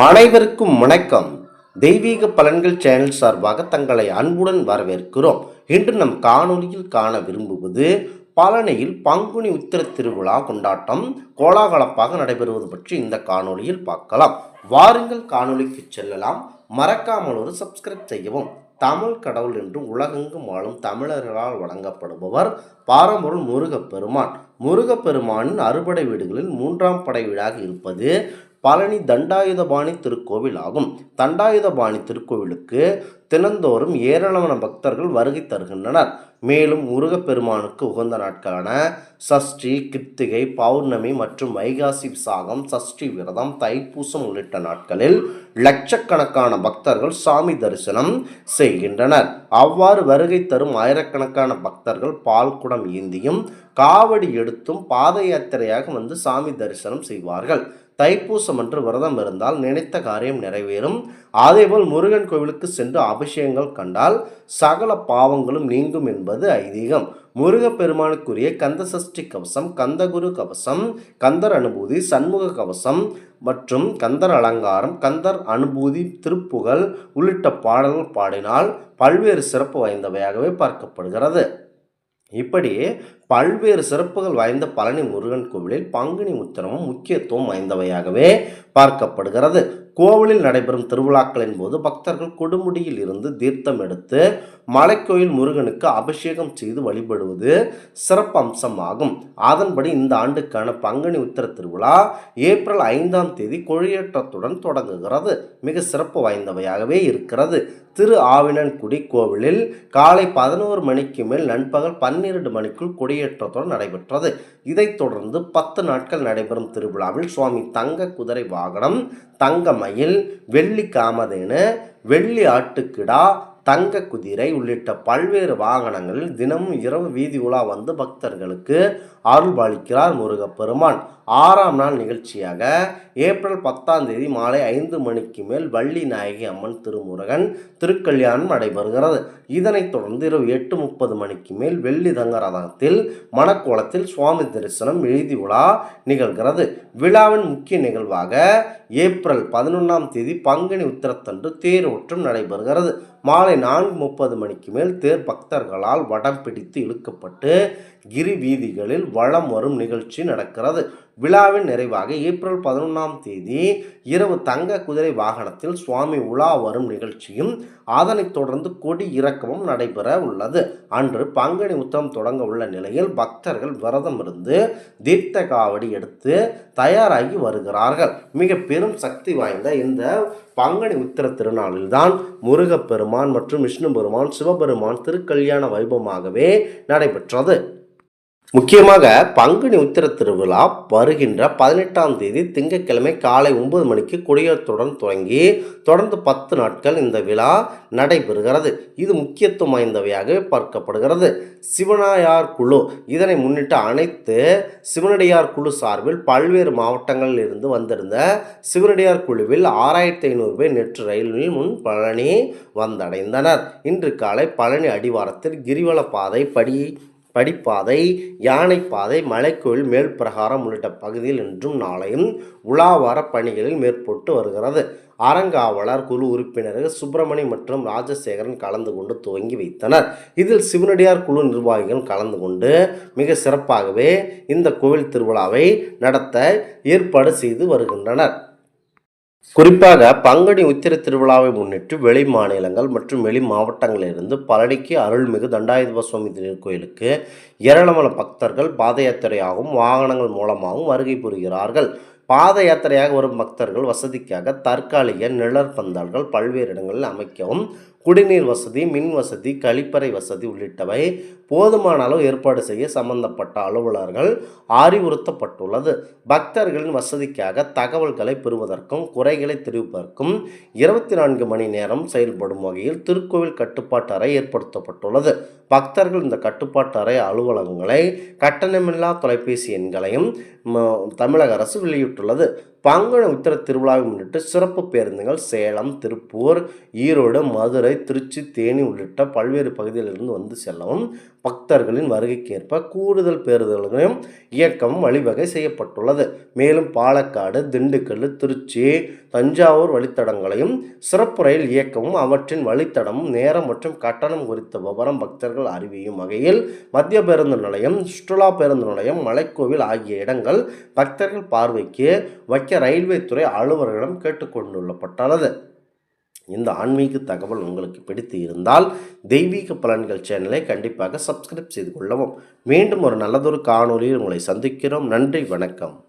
அனைவருக்கும் வணக்கம். தெய்வீக பலன்கள் சேனல் சார்பாக தங்களை அன்புடன் வரவேற்கிறோம். இன்று நம் காணொலியில் காண விரும்புவது பழனியில் பங்குனி உத்திர திருவிழா கொண்டாட்டம் கோலாகலப்பாக நடைபெறுவது பற்றி இந்த காணொலியில் பார்க்கலாம். வாருங்கள் காணொலிக்கு செல்லலாம். மறக்காமல் ஒரு சப்ஸ்கிரைப் செய்யவும். தமிழ் கடவுள் என்று உலகெங்கும் வாழும் தமிழர்களால் வழங்கப்படுபவர் பாரம்பொருள் முருகப்பெருமான். முருகப்பெருமானின் அறுபடை வீடுகளில் மூன்றாம் படை வீடாக இருப்பது பழனி தண்டாயுதபாணி திருக்கோவில் ஆகும். தண்டாயுதபாணி திருக்கோவிலுக்கு தினந்தோறும் ஏராளமான பக்தர்கள் வருகை தருகின்றனர். மேலும் முருகப்பெருமானுக்கு உகந்த நாட்களான சஷ்டி, கிருத்திகை, பௌர்ணமி மற்றும் வைகாசி விசாகம், சஷ்டி விரதம், தைப்பூசம் உள்ளிட்ட நாட்களில் லட்சக்கணக்கான பக்தர்கள் சாமி தரிசனம் செய்கின்றனர். அவ்வாறு வருகை தரும் ஆயிரக்கணக்கான பக்தர்கள் பால்குடம் ஏந்தியும் காவடி எடுத்தும் பாத யாத்திரையாக வந்து சாமி தரிசனம் செய்வார்கள். தைப்பூசம் அன்று விரதம் இருந்தால் நினைத்த காரியம் நிறைவேறும். அதேபோல் முருகன் கோவிலுக்கு சென்று அபிஷேகங்கள் கண்டால் சகல பாவங்களும் நீங்கும் என்பது ஐதீகம். முருகப்பெருமானுக்குரிய கந்த சஷ்டி கவசம், கந்தகுரு கவசம், கந்தர் அனுபூதி, சண்முக கவசம் மற்றும் கந்தர் அலங்காரம், கந்தர் அனுபூதி, திருப்புகழ் உள்ளிட்ட பாடல்கள் பாடினால் பல்வேறு சிறப்பு வாய்ந்தவையாகவே பார்க்கப்படுகிறது. இப்படி பல்வேறு சிறப்புகள் வாய்ந்த பழனி முருகன் கோவிலில் பங்குனி உத்திரமும் முக்கியத்துவம் வாய்ந்தவையாகவே பார்க்கப்படுகிறது. கோவிலில் நடைபெறும் திருவிழாக்களின் போது பக்தர்கள் கொடுமுடியில் இருந்து தீர்த்தம் எடுத்து மலைக்கோயில் முருகனுக்கு அபிஷேகம் செய்து வழிபடுவது சிறப்பு அம்சமாகும். அதன்படி இந்த ஆண்டுக்கான பங்குனி உத்திர திருவிழா ஏப்ரல் 5ஆம் தேதி கொடியேற்றத்துடன் தொடங்குகிறது. மிக சிறப்பு வாய்ந்தவையாகவே இருக்கிறது. திரு ஆவினன்குடி கோவிலில் காலை 11 மணிக்கு மேல் நண்பகல் 12 மணிக்குள் கொடியேற்றத்துடன் நடைபெற்றது. இதைத் தொடர்ந்து 10 நாட்கள் நடைபெறும் திருவிழாவில் சுவாமி தங்க குதிரை வாகனம், தங்க மயில், வெள்ளி காமதேனு, வெள்ளி ஆட்டுக்கிடா, தங்க குதிரை உள்ளிட்ட பல்வேறு வாகனங்களில் தினமும் இரவு வீதி உலா வந்து பக்தர்களுக்கு அருள்பாலிக்கிறார் முருகப்பெருமான். 6ஆம் நாள் நிகழ்ச்சியாக ஏப்ரல் 10ஆம் தேதி மாலை 5 மணிக்கு மேல் வள்ளி நாயகி அம்மன் திருமுருகன் திருக்கல்யாணம் நடைபெறுகிறது. இதனைத் தொடர்ந்து இரவு 8:30 மணிக்கு மேல் வெள்ளி தங்க ரதத்தில் மணக்கோலத்தில் சுவாமி தரிசனம் எழுதி உலா நிகழ்கிறது. விழாவின் முக்கிய நிகழ்வாக ஏப்ரல் 11ஆம் தேதி பங்குனி உத்திரத்தன்று தேரோட்டம் நடைபெறுகிறது. மாலை 4:30 மணிக்கு மேல் தேர் பக்தர்களால் வடம் பிடித்து இழுக்கப்பட்டு கிரி வீதிகளில் வலம் வரும் நிகழ்ச்சி நடக்கிறது. விழாவின் நிறைவாக ஏப்ரல் 11ஆம் தேதி இரவு தங்க குதிரை வாகனத்தில் சுவாமி உலா வரும் நிகழ்ச்சியும் அதனைத் தொடர்ந்து கொடி இறக்கமும் நடைபெற உள்ளது. அன்று பங்குனி உத்திரம் தொடங்க உள்ள நிலையில் பக்தர்கள் விரதம் இருந்து தீர்த்த காவடி எடுத்து தயாராகி வருகிறார்கள். மிக பெரும் சக்தி வாய்ந்த இந்த பங்குனி உத்திர திருநாளில்தான் முருகப்பெருமான் மற்றும் விஷ்ணு பெருமான், சிவபெருமான் திருக்கல்யாண வைபவமாகவே நடைபெற்றது. முக்கியமாக பங்குனி உத்திர திருவிழா வருகின்ற 18ஆம் தேதி திங்கட்கிழமை காலை 9 மணிக்கு கொடியேற்றத்துடன் தொடங்கி தொடர்ந்து 10 நாட்கள் இந்த விழா நடைபெறுகிறது. இது முக்கியத்துவம் வாய்ந்தவையாக பார்க்கப்படுகிறது. சிவனடியார் குழு இதனை முன்னிட்டு அனைத்து சிவனடியார் குழு சார்பில் பல்வேறு மாவட்டங்களில் இருந்து வந்திருந்த சிவனடியார் குழுவில் 6500 பேர் நேற்று ரயிலில் முன் பழனி வந்தடைந்தனர். இன்று காலை பழனி அடிவாரத்தில் கிரிவல பாதை, படிப்பாதை, யானைப்பாதை, மலைக்கோயில் மேல் பிரகாரம் உள்ளிட்ட பகுதியில் இன்றும் நாளையும் உலாவார பணிகளில் மேற்பட்டு வருகிறது. அறங்காவலர் குழு உறுப்பினர்கள் சுப்பிரமணி மற்றும் ராஜசேகரன் கலந்து கொண்டு துவங்கி வைத்தனர். இதில் சிவனடியார் குழு நிர்வாகிகள் கலந்து கொண்டு மிக சிறப்பாகவே இந்த கோவில் திருவிழாவை நடத்த ஏற்பாடு செய்து வருகின்றனர். குறிப்பாக பங்குனி உத்திர திருவிழாவை முன்னிட்டு வெளி மாநிலங்கள் மற்றும் வெளி மாவட்டங்களிலிருந்து பழனிக்கு அருள்மிகு தண்டாயுதபாணி சுவாமி திருக்கோயிலுக்கு ஏராளமான பக்தர்கள் பாத யாத்திரையாகவும் வாகனங்கள் மூலமாகவும் வருகை புரிகிறார்கள். பாத யாத்திரையாக வரும் பக்தர்கள் வசதிக்காக தற்காலிக நிழற்பந்தல்கள் பல்வேறு இடங்களில் அமைக்கவும், குடிநீர் வசதி, மின் வசதி, கழிப்பறை வசதி உள்ளிட்டவை போதுமான அளவு ஏற்பாடு செய்ய சம்பந்தப்பட்ட அலுவலர்கள் அறிவுறுத்தப்பட்டுள்ளது. பக்தர்களின் வசதிக்காக தகவல்களை பெறுவதற்கும் குறைகளை தெரிவிப்பதற்கும் 24 மணி நேரம் செயல்படும் வகையில் திருக்கோவில் கட்டுப்பாட்டு அறை ஏற்படுத்தப்பட்டுள்ளது. பக்தர்கள் இந்த கட்டுப்பாட்டு அறை அலுவலகங்களை கட்டணமில்லா தொலைபேசி எண்களையும் தமிழக அரசு வெளியிட்டுள்ளது. பங்குனி உத்திர திருவிழாவை முன்னிட்டு சிறப்பு பேருந்துகள் சேலம், திருப்பூர், ஈரோடு, மதுரை, திருச்சி, தேனி உள்ளிட்ட பல்வேறு பகுதிகளிலிருந்து வந்து செல்லவும் பக்தர்களின் வருகைக்கேற்ப கூடுதல் பேருந்துகளையும் இயக்கம் வழிவகை செய்யப்பட்டுள்ளது. மேலும் பாலக்காடு, திண்டுக்கல், திருச்சி, தஞ்சாவூர் வழித்தடங்களையும் சிறப்பு ரயில் இயக்கமும் அவற்றின் வழித்தடமும் நேரம் மற்றும் கட்டணம் குறித்த விவரம் பக்தர்கள் அறிவியும் வகையில் மத்திய பேருந்து நிலையம், சுற்றுலா பேருந்து நிலையம், மலைக்கோவில் ஆகிய இடங்கள் பக்தர்கள் பார்வைக்கு வைக்க ரயில்வே துறை அலுவலர்களிடம் கேட்டுக்கொண்டுள்ளப்பட்டுள்ளது. இந்த ஆன்மீக தகவல் உங்களுக்கு பிடித்து இருந்தால் தெய்வீக பலன்கள் சேனலை கண்டிப்பாக சப்ஸ்கிரைப் செய்து கொள்ளவும். மீண்டும் ஒரு நல்லதொரு காணொலியில் உங்களை சந்திக்கிறோம். நன்றி, வணக்கம்.